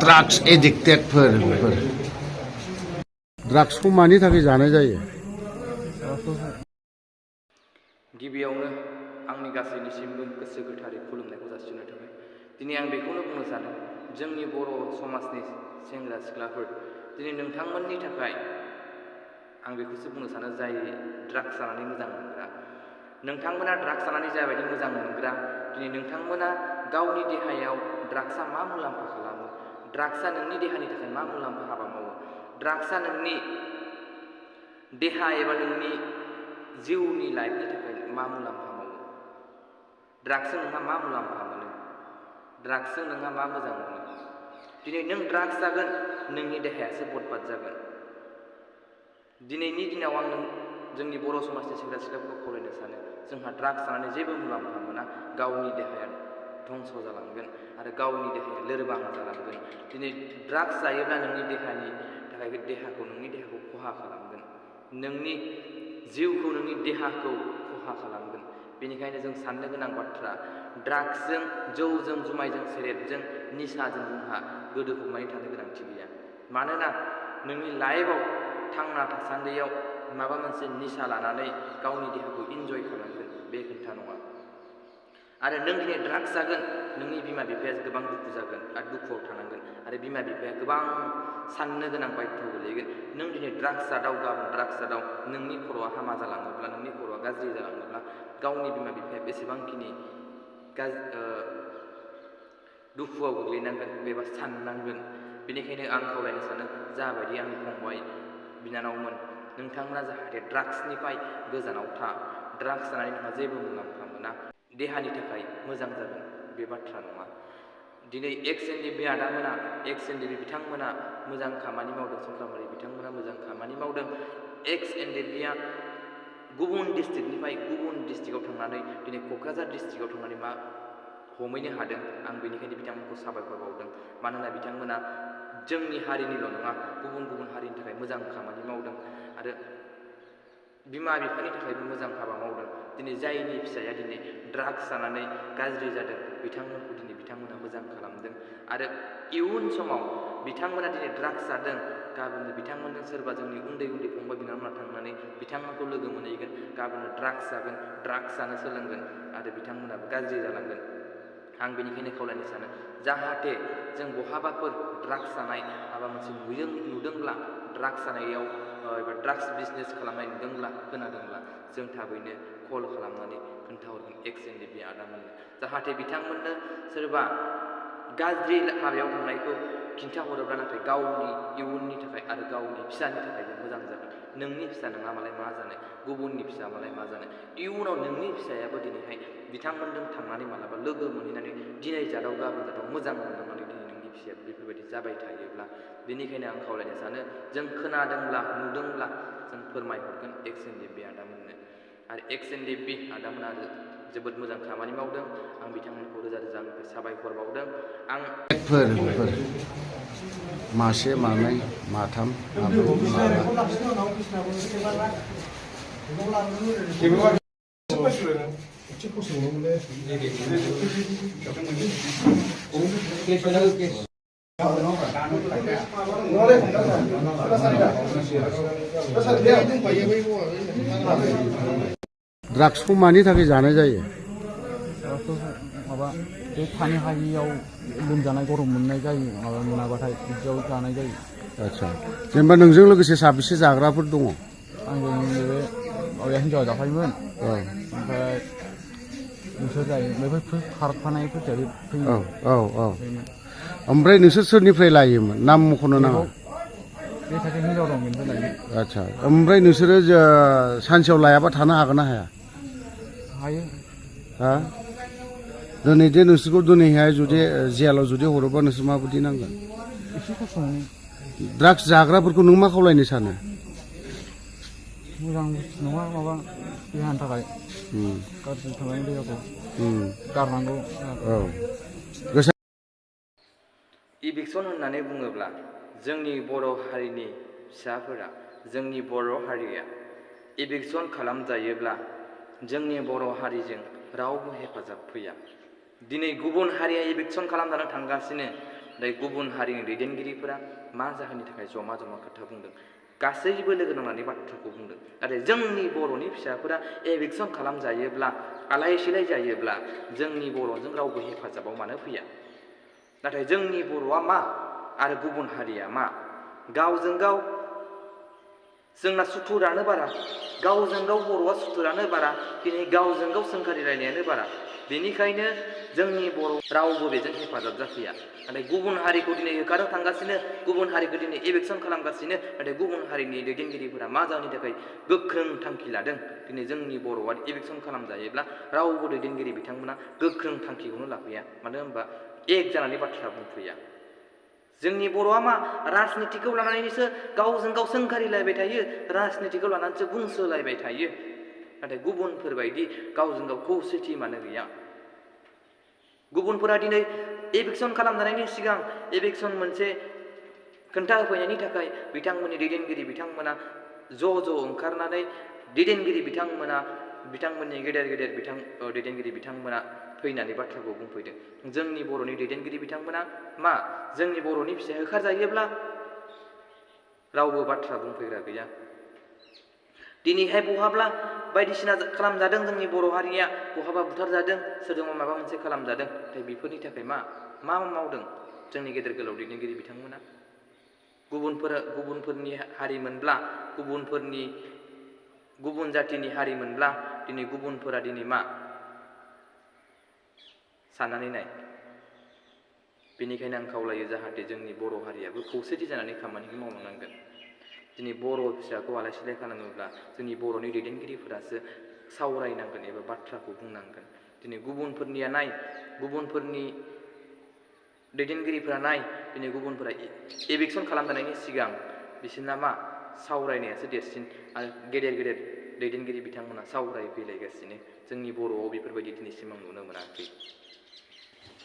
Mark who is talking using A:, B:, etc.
A: Drugs एडिक्टेडफोर ड्राग्सखौ मानि थाखाय जानाय जायो?
B: गिबियावनो आंनि गासैनिसिमबो गोसो गोथारै खुलुमनायखौ जासिहरनाय थाबाय। दिनै आं बेखौनो बुंनो सानो, जोंनि बर' समाजनि सेंग्रा सिख्लाफोर, दिनै नोंथांमोननि थाखाय आं बेखौसो बुंनो सानो, जाय ड्राग्स जानानै मोजां मोनग्रा, नोंथांमोना ड्राग्स जानानै जाबायदि मोजां मोनग्रा, दिनै नोंथांमोना गावनि देहायाव ड्राग्सआ मा मुलाम्फा खालामो, ड्राग्सआ नोंनि देहानि थाखाय मा मुलाम्फा हाबा मावो, ड्राग्सआ नोंनि देहा एबा नोंनि जिउनि लाइफनि थाखाय मा मुलाम्फा मावो, ड्राग्सजों नोंहा मा मुलाम्फा मोनो, ड्राग्सजों नोंहा मा मोजां मोनो। दिनै नों ड्राग्स जागोन, नोंनि देहायासो बरबाद जागोन। दिनैनि दिनाव आं जोंनि बर' समाजनि सेंग्रा सिख्लाफोरखौ खावलायनो सानो, जोंहा ड्राग्स जानानै जेबो मुलाम्फा मोना, गावनि देहाया धंस जालांगोन आरो गावनि देहाया लोरबां जालांगोन। दिनै ड्राग्स जायोब्ला नोंनि देहानि थाखाय नोंनि देहाखौ खहा खालामगोन, नोंनि जिउखौ, नोंनि देहाखौ खहा खालामगोन। बेनिखायनो जों साननो गोनां बाथ्रा, ड्राग्सजों, जौजों, जुमायजों, सेरेबजों, निसाजों जोंहा गोदोफबनानै थानो गोनांथि गैया। मानोना नोंनि लाइफआव थांना थासान्दियाव माबा मोनसे निसा लानानै गावनि देहाखौ इन्जय खालामगोन, बे खोथा नङा। आरो नों दिनै ड्राग्स जागोन, नोंनि बिमा बिफाया गोबां दुखु जागोन आरो दुखुआव थानांगोन, आरो बिमा बिफाया गोबां साननो गोनां बायध्य गोलैगोन। नों दिनै ड्राग्स जादाव, गाबोन ड्राग्स जादाव, नोंनि खर'आ हामा जालाङोब्ला, नोंनि खर'आ गाज्रि जालाङोब्ला, गावनि बिमा बिफाया बेसेबांखिनि दुखुआव गोग्लैनांगोन बेबा साननांगोन। बेनिखायनो आं खावलायनो सानो, जाबायदि आंनि फंबाय बिनानावमोन, नोंथांमोना जाहाथे ड्राग्सनिफ्राय गोजानाव था। ड्राग्स जानानै नोंहा जेबो मुलाम्फा मोना, देहानि थाखाय मोजां जागोन बे बाथ्रा नङा। दिनै एक्स एनडिपि आदामोना, एक्स एनडिपि बिथांमोना मोजां खामानि मावदों, संक्रामारि बिथांमोना मोजां खामानि मावदों। एक्स एनडिपिआ गुबुन डिस्ट्रिक्टनिफ्राय गुबुन डिस्ट्रिक्टआव थांनानै दिनै क'क्राझार डिस्ट्रिक्टआव थांनानै हमहैनो हादों। आं बेनिखायनो बिथांमोनखौ साबायखर बावदों, मानोना बिथांमोना जोंनि हारिनिल' नङा, गुबुन गुबुन हारिनि थाखाय मोजां खामानि मावदों आरो बिमा बिफानि थाखायबो मोजां हाबा मावदों। दिनै जायनि फिसाया दिनै ड्राग्स जानानै गाज्रि जादों, बिथांमोनखौ दिनै बिथांमोना मोजां खालामदों। आरो इयुन समाव बिथांमोना दिनै ड्राग्स जादों, गाबोन बिथांमोनजों सोरबा जोंनि उन्दै उन्दै फंबाय बिनानावमोना थांनानै बिथांमोनखौ लोगो मोनहैगोन, गाबोन ड्राग्स जागोन, ड्राग्स जानो सोलोंगोन आरो बिथांमोनाबो गाज्रि जालांगोन। आं बेनिखायनो खावलायनो सानो, जाहाथे जों बहाबाफोर ड्राग्स जानाय माबा मोनसे नुदोंब्ला, ड्राग्स जानायाव एबा ड्राग्स बिजनेस खालामनाय नुदोंब्ला, खोनादोंब्ला, जों थाबैनो कल खालामनानै खोन्थाहरगोन एक्स एनडिपि आदामोननो, जाहाथे बिथांमोननो सोरबा गाज्रि हाबायाव थांनायखौ खिन्थाहरोब्ला नाथाय गावनि इयुननि थाखाय आरो गावनि फिसानि थाखायबो मोजां जागोन। नोंनि फिसा नङा मालाय मा जानो, गुबुननि फिसा मालाय मा जानो, इयुनाव नोंनि फिसायाबो दिनैहाय बिथांमोनजों थांनानै मालाबा लोगो मोनहैनानै दिनै जादाव गाबोन जादाव मोजां मोनलांनानै दिनै नोंनि फिसाया बेफोरबायदि जाबाय थायोब्ला, बेनिखायनो आं खावलायनो सानो, जों खोनादोंब्ला, नुदोंब्ला जों फोरमायहरगोन एक्स एनडिपि आदामोननो। आरो एक्स एनडिपि आदामोना जोबोद मोजां खामानि मावदों, आं बिथांमोनखौ रोजा रोजा साबायखर बावदों। आं
A: मासे, मानै, माथाम, माब्रै, ड्राग्सखौ मानि थाखाय जानाय जायो?
C: माबा बे थानो हायियाव लोमजानाय गरम मोननाय जायो, माबा मोनाबाथाय बिदियाव जानाय जायो।
A: आदसा, जेनेबा नोंजों लोगोसे साबेसे जाग्राफोर दङ?
C: आंजों बे माबाया हिन्जावा जाफायोमोन,
A: औ,
C: ओमफ्राय नोंसोर जायो, बेफोर खारफानायफोरसो फैयो।
A: औ औ, ओमफ्राय नोंसोर सोरनिफ्राय लायोमोन? नाम मख'नो नाङा।
C: बे सासे हिन्जाव दं, बेनिफ्राय लायो।
A: आदसा, ओमफ्राय नोंसोरो सानसेयाव लायाबा थानो हागोन ना हाया?
C: हायो।
A: हा? दिनै जे नोंसोरखौ दिनैहाय जुदि जेलाव जुदि हरोबा नोंसोर माबायदि नांगोन?
C: एसे खस्थ' मोनो।
A: ड्राग्स जाग्राफोरखौ नों मा खावलायनो सानो?
C: मोजां बुस्थु नङा, माबा देहानि थाखाय गाज्रि खालामो देहाखौ, गारनांगौ।
A: औ,
B: इभिक्सन होननानै बुङोब्ला जोंनि बर' हारिनि फिसाफोरा, जोंनि बर' हारिया इभिक्सन खालामजायोब्ला जोंनि बर' हारिजों रावबो हेफाजाब फैया। दिनै गुबुन हारिया इभिक्सन खालामजानो थांगासिनो, नाथाय गुबुन हारिनि दैदेनगिरिफोरा मा जाहोननि थाखाय जमा जमा खोथा बुंदों, गासैबो लोगो नांनानै बाथ्राखौ बुंदों। नाथाय जोंनि बर'नि फिसाफोरा एभिकसन खालामजायोब्ला, आलाय सिलाय जायोब्ला जोंनि बर'जों रावबो हेफाजाबाव मानो फैया? नाथाय जोंनि बर'आ मा आरो गुबुन हारिया मा? गावजों गाव जोंना सुथुरानो बारा, गावजों गाव बर'आ सुथुरानो बारा, दिनै गावजों गाव सोंखारिलायनायानो बारा। बेनिखायनो जोंनि बर' रावबो बेजों हेफाजाब जाफैया। नाथाय गुबुन हारिखौ दिनै होखारनो थांगासिनो, गुबुन हारिखौ दिनै एभिकसन खालामगासिनो। नाथाय गुबुन हारिनि दैदेनगिरिफोरा मा जाहोननि थाखाय गोख्रों थांखि लादों? दिनै जोंनि बर'आ एभिकसन खालामजायोब्ला रावबो दैदेनगिरि बिथांमोना गोख्रों थांखिखौनो लाफैया। मानो होनबा एक जानानै बाथ्रा बुंफैया। जोंनि बर'आ मा राजनितिखौ लानानैसो गावजों गाव सोंखारिलायबाय थायो, राजनितिखौ लानानैसो बुंसोलायबाय थायो। नाथाय गुबुनफोरबायदि गावजों गाव खौसेथि मानो गैया? गुबुनफोरा दिनै एभिकसन खालामजानायनि सिगां एभिकसन मोनसे खोन्था होफैनायनि थाखाय बिथांमोननि दैदेनगिरि बिथांमोना ज' ओंखारनानै दैदेनगिरि बिथांमोननि गेदेर दैदेनगिरि बिथांमोना फैनानै बाथ्राखौ बुंफैदों। जोंनि बर'नि दैदेनगिरि बिथांमोना मा जोंनि बर'नि फिसाया होखारजायोब्ला रावबो बाथ्रा बुंफैग्रा गैया। दिनैहाय बहाब्ला बायदिसिना खालामजादों, जोंनि बर' हारिया बहाबा बुथारजादों, सोरजोंबा माबा मोनसे खालामजादों। नाथाय बेफोरनि थाखाय मा मावदों जोंनि गेदेर गोलाव दैदेनगिरि बिथांमोना? गुबुनफोरनि हारिमोनब्ला, गुबुन जातिनि हारिमोनब्ला दिनै गुबुनफोरा दिनै मा साननानै नाय। बेनिखायनो आं खावलायो जाहाथे जोंनि बर' हारियाबो खौसेथि जानानै खामानिखौ मावलांनांगोन। दिनै बर' फिसाखौ आलाय सिलाय खालामोब्ला जोंनि बर'नि दैदेनगिरिफोरासो सावरायनांगोन एबा बाथ्राखौ बुंनांगोन। दिनै गुबुनफोरनि दैदेनगिरिफोरा दिनै गुबुनफोरा एभिकसन खालामजानायनि सिगां बिसोरना मा सावरायनायासो देरसिन, आरो गेदेर दैदेनगिरि बिथांमोना सावरायफैलायगासिनो। जोंनि बर'आव बेफोरबायदि दिनैसिम आं नुनो मोनाखै।